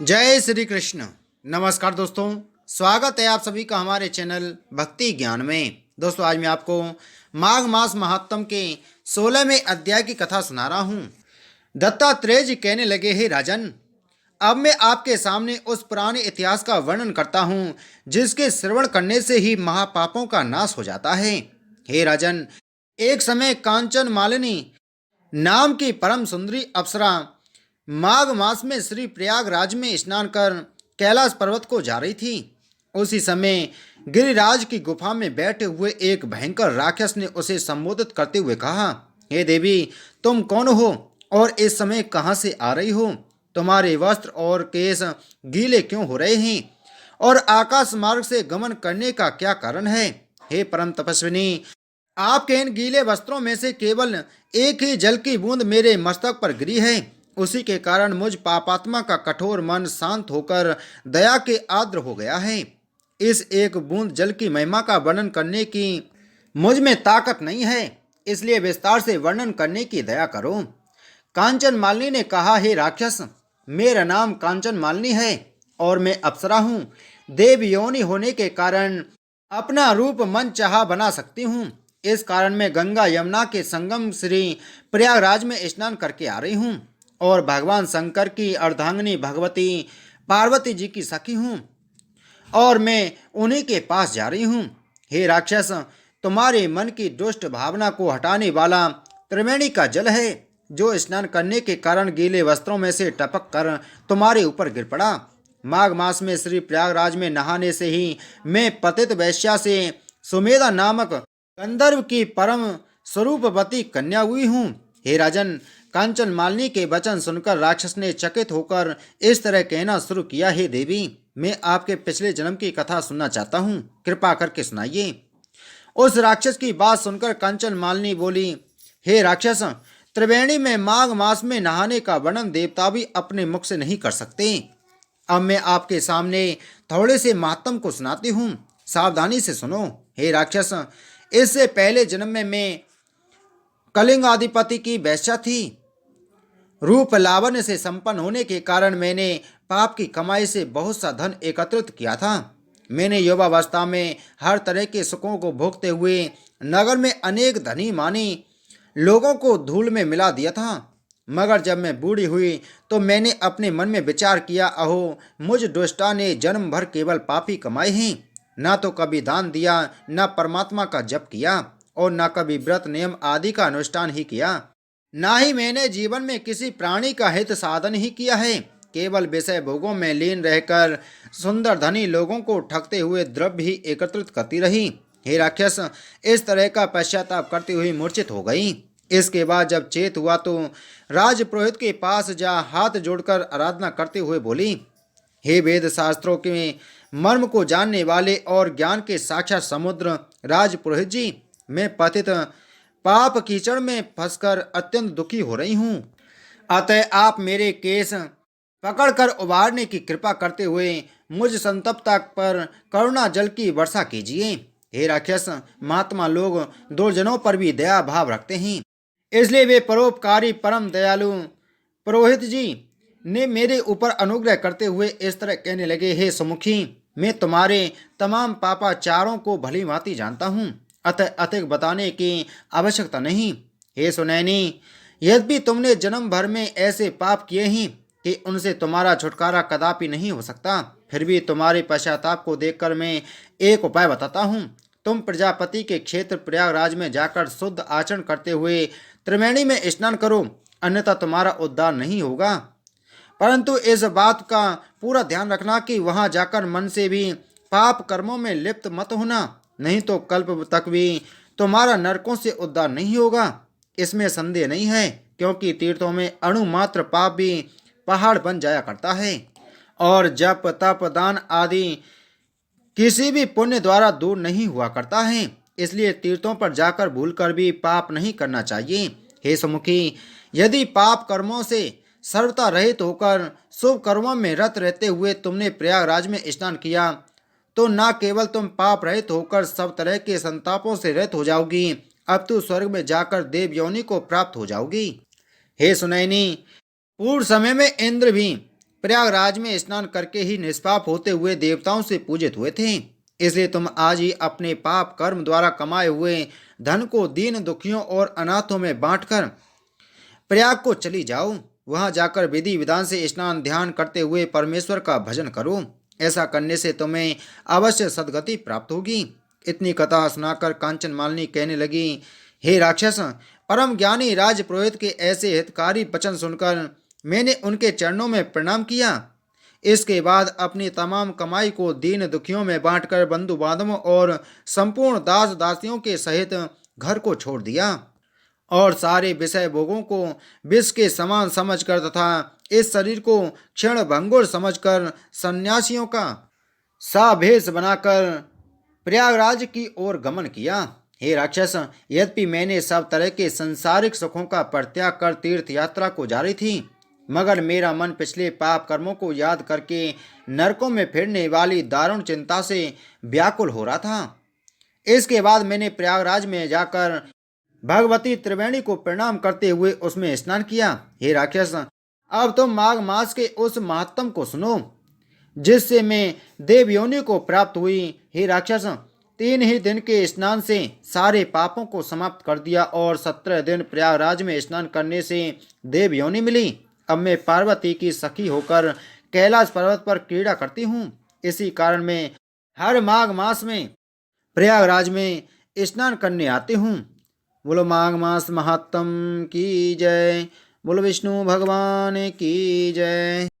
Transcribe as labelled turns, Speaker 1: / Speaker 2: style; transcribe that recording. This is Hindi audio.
Speaker 1: जय श्री कृष्ण। नमस्कार दोस्तों, स्वागत है आप सभी का हमारे चैनल भक्ति ज्ञान में। दोस्तों, आज मैं आपको माघ मास महात्म के 16वें अध्याय की कथा सुना रहा हूँ। दत्तात्रेय जी कहने लगे, हे राजन, अब मैं आपके सामने उस पुराने इतिहास का वर्णन करता हूँ जिसके श्रवण करने से ही महापापों का नाश हो जाता है। हे राजन, एक समय कांचन मालिनी नाम की परम सुंदरी अप्सरा माघ मास में श्री प्रयागराज में स्नान कर कैलाश पर्वत को जा रही थी। उसी समय गिरिराज की गुफा में बैठे हुए एक भयंकर राक्षस ने उसे संबोधित करते हुए कहा, हे देवी, तुम कौन हो और इस समय कहाँ से आ रही हो? तुम्हारे वस्त्र और केस गीले क्यों हो रहे हैं और आकाश मार्ग से गमन करने का क्या कारण है? हे परम तपस्विनी, आपके इन गीले वस्त्रों में से केवल एक ही जल की बूंद मेरे मस्तक पर गिरी है। उसी के कारण मुझ पापात्मा का कठोर मन शांत होकर दया के आर्द्र हो गया है। इस एक बूंद जल की महिमा का वर्णन करने की मुझ में ताकत नहीं है, इसलिए विस्तार से वर्णन करने की दया करो। कांचन मालिनी ने कहा, हे राक्षस, मेरा नाम कांचन मालिनी है और मैं अप्सरा हूँ। देव योनि होने के कारण अपना रूप मन चाहा बना सकती हूँ। इस कारण मैं गंगा यमुना के संगम श्री प्रयागराज में स्नान करके आ रही हूँ और भगवान शंकर की अर्धांगिनी भगवती पार्वती जी की सखी हूँ और मैं उन्हीं के पास जा रही हूँ। हे राक्षस, तुम्हारे मन की दुष्ट भावना को हटाने वाला त्रिवेणी का जल है जो स्नान करने के कारण गीले वस्त्रों में से टपक कर तुम्हारे ऊपर गिर पड़ा। माघ मास में श्री प्रयागराज में नहाने से ही मैं पतित वैश्या से सुमेधा नामक गंधर्व की परम स्वरूपवती कन्या हुई हूँ। हे राजन, कांचन मालिनी के वचन सुनकर राक्षस ने चकित होकर इस तरह कहना शुरू किया, हे देवी, मैं आपके पिछले जन्म की कथा सुनना चाहता हूँ, कृपा करके सुनाइए। उस राक्षस की बात सुनकर कांचन मालिनी बोली, हे राक्षस, त्रिवेणी में माघ मास में नहाने का वर्णन देवता भी अपने मुख से नहीं कर सकते। अब मैं आपके सामने थोड़े से महात्म को सुनाती हूँ, सावधानी से सुनो। हे राक्षस, इससे पहले जन्म में मैं कलिंगाधिपति की वैश्या थी। रूप लावण्य से संपन्न होने के कारण मैंने पाप की कमाई से बहुत सा धन एकत्रित किया था। मैंने युवावस्था में हर तरह के सुखों को भोगते हुए नगर में अनेक धनी मानी लोगों को धूल में मिला दिया था। मगर जब मैं बूढ़ी हुई तो मैंने अपने मन में विचार किया, अहो, मुझ दुष्टा ने जन्म भर केवल पापी कमाए हैं। ना तो कभी दान दिया, ना परमात्मा का जप किया और ना कभी व्रत नियम आदि का अनुष्ठान ही किया। ना ही मैंने जीवन में किसी प्राणी का हित साधन ही किया है। केवल विषय भोगों में लीन रहकर सुंदर धनी लोगों को ठगते हुए द्रव्य ही एकत्रित करती रही। हे राक्षस, इस तरह का पश्चाताप करती हुई मूर्छित हो गई। इसके बाद जब चेत हुआ तो राजपुरोहित के पास जा हाथ जोड़कर आराधना करते हुए बोली, हे वेद शास्त्रों के मर्म को जानने वाले और ज्ञान के साक्षात समुद्र राजपुरोहित जी, मैं पतित पाप कीचड़ में फंसकर अत्यंत दुखी हो रही हूँ। अतः आप मेरे केस पकड़कर उबारने की कृपा करते हुए मुझ संतप्ता पर करुणा जल की वर्षा कीजिए। हे राक्षस, महात्मा लोग दुर्जनों पर भी दया भाव रखते हैं, इसलिए वे परोपकारी परम दयालु पुरोहित जी ने मेरे ऊपर अनुग्रह करते हुए इस तरह कहने लगे, हे सुमुखी, मैं तुम्हारे तमाम पापाचारों को भली भांति जानता हूँ, अतः अधिक बताने की आवश्यकता नहीं। हे सुनैनी, यद्यपि तुमने जन्म भर में ऐसे पाप किए हैं कि उनसे तुम्हारा छुटकारा कदापि नहीं हो सकता, फिर भी तुम्हारे पश्चाताप को देखकर मैं एक उपाय बताता हूँ। तुम प्रजापति के क्षेत्र प्रयागराज में जाकर शुद्ध आचरण करते हुए त्रिवेणी में स्नान करो, अन्यथा तुम्हारा उद्धार नहीं होगा। परंतु इस बात का पूरा ध्यान रखना कि वहां जाकर मन से भी पाप कर्मों में लिप्त मत होना, नहीं तो कल्प तक भी तुम्हारा नरकों से उद्धार नहीं होगा। इसमें संदेह नहीं है, क्योंकि तीर्थों में अणु मात्र पाप भी पहाड़ बन जाया करता है और जप तप दान आदि किसी भी पुण्य द्वारा दूर नहीं हुआ करता है। इसलिए तीर्थों पर जाकर भूलकर भी पाप नहीं करना चाहिए। हे सुमुखी, यदि पाप कर्मों से सर्वथा रहित होकर शुभ कर्मों में रत रहते हुए तुमने प्रयागराज में स्नान किया तो न केवल तुम पाप रहित होकर सब तरह के संतापों से रहित हो जाओगी, अब तू स्वर्ग में जाकर देव योनि को प्राप्त हो जाओगी। हे सुनैनी, पूर्व समय में इंद्र भी प्रयागराज में स्नान करके ही निष्पाप होते हुए देवताओं से पूजित हुए थे। इसलिए तुम आज ही अपने पाप कर्म द्वारा कमाए हुए धन को दीन दुखियों और अनाथों में बांटकर प्रयाग को चली जाओ। वहां जाकर विधि विधान से स्नान ध्यान करते हुए परमेश्वर का भजन करो। ऐसा करने से तुम्हें अवश्य सद्गति प्राप्त होगी। इतनी कथा सुनाकर कांचन मालिनी कहने लगी, हे राक्षस, परम ज्ञानी राज पुरोहित के ऐसे हितकारी वचन सुनकर मैंने उनके चरणों में प्रणाम किया। इसके बाद अपनी तमाम कमाई को दीन दुखियों में बांटकर बंधु बांधवों और संपूर्ण दास दासियों के सहित घर को छोड़ दिया और सारे विषय भोगों को विष के समान समझकर तथा इस शरीर को क्षण भंगुर समझकर सन्यासियों का साभेष बनाकर प्रयागराज की ओर गमन किया। हे राक्षस, यद्यपि मैंने सब तरह के संसारिक सुखों का परित्याग कर तीर्थ यात्रा को जारी थी, मगर मेरा मन पिछले पाप कर्मों को याद करके नरकों में फिरने वाली दारुण चिंता से व्याकुल हो रहा था। इसके बाद मैंने प्रयागराज में जाकर भगवती त्रिवेणी को प्रणाम करते हुए उसमें स्नान किया। हे राक्षस, अब तुम माघ मास के उस महात्म को सुनो जिससे मैं देवयोनि को प्राप्त हुई। हे राक्षस, 3 ही दिन के स्नान से सारे पापों को समाप्त कर दिया और 17 दिन प्रयागराज में स्नान करने से देवयोनि मिली। अब मैं पार्वती की सखी होकर कैलाश पर्वत पर क्रीड़ा करती हूँ। इसी कारण मैं हर माघ मास में प्रयागराज में स्नान करने आती हूँ। बोलो माघ मास महात्म की जय। बोलो विष्णु भगवान की जय।